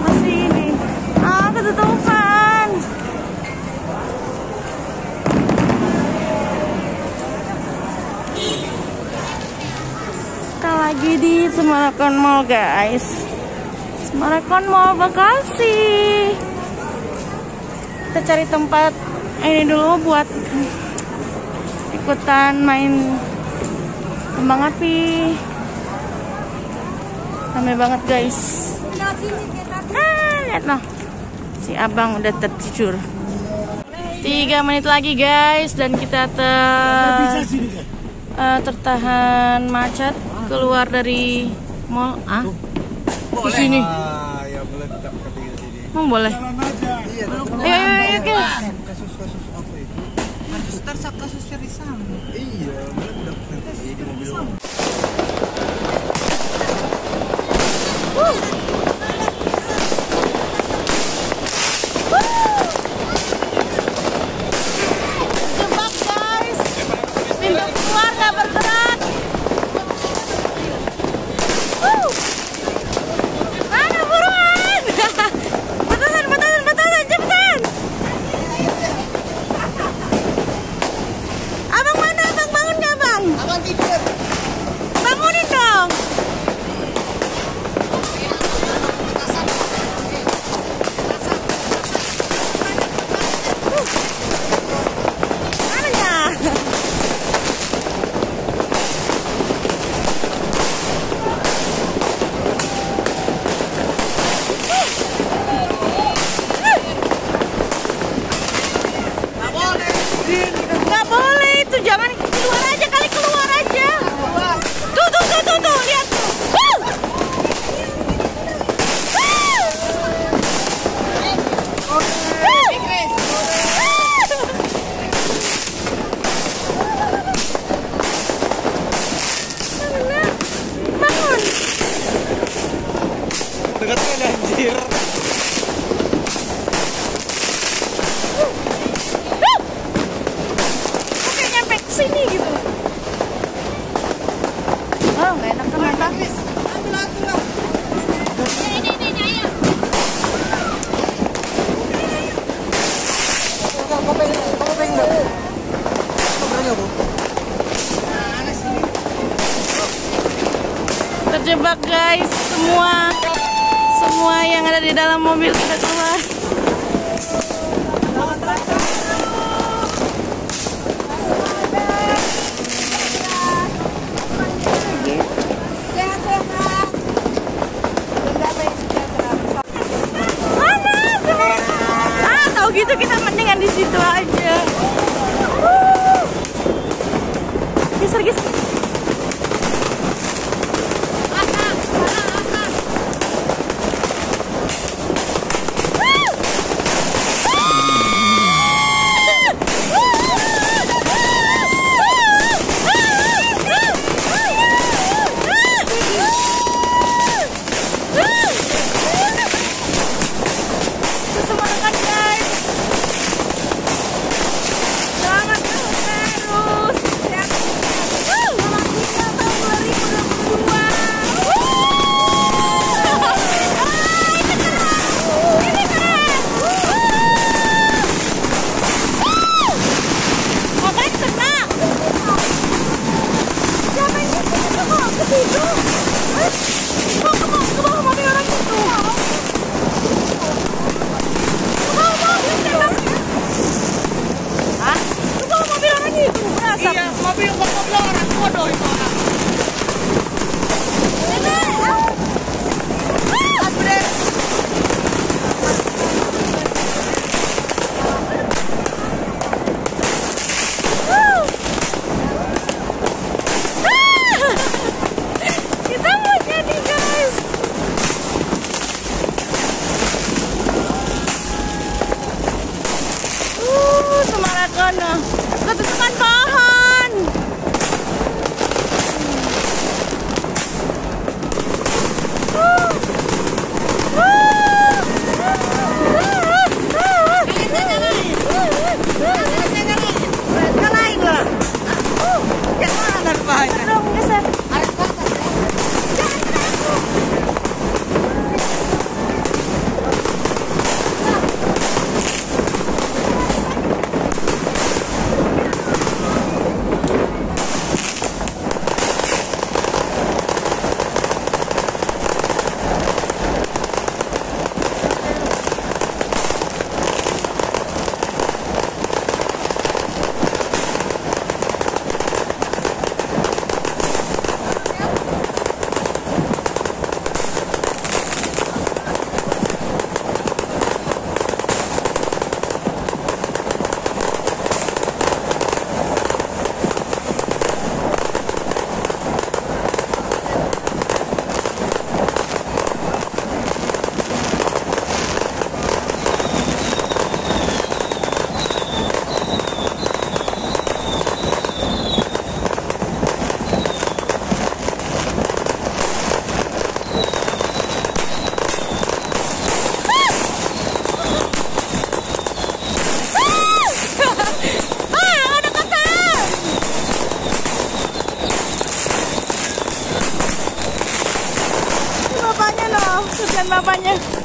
Masih ini. Ketutupan. Kita lagi di Semarakon Mall, guys. Semarakon Mall Bekasi. Kita cari tempat ini dulu buat ikutan main kembang api. Ramai banget, guys. Lihat noh, si abang udah tertidur. 3 menit lagi, guys, dan kita tertahan macet keluar dari mall. Di sini. Ya boleh tetap di sini. Boleh. Ayo, guys. Kasus-kasus apa itu? Kasus Ferry Sambo. Iya, boleh tetap di mobil. Jebak, guys. Pintu keluar nggak bergerak. Mana buruan? Batasan, cepetan. Abang mana? Abang bangun nggak, Bang? Abang tidur. Bangunin dong. Nggak boleh, itu jangan keluar aja, kali keluar aja. Tuh, lihat tuh. Bangun. Dekat anjir. Oke, nyampe sini gitu. Oh, nggak enak ternyata. Ini, ayo. Terjebak, guys. Semua yang ada di dalam mobil sudah keluar. Tahu gitu kita mendingan di situ aja. Geser. Semangat, guys. Selamat terus. Selamat tinggal tahun 2022. Ini keren. Ngapain kena? Siapa yang ke situ? Ke bawah mobil orang itu. Mobil orang itu berasap. Iya, mobil orang bodoh itu orang. Kita mau jadi, guys. Semarakon. Ketutupan pohon. Yang mana banyak? Dong, geser. kesian bapaknya.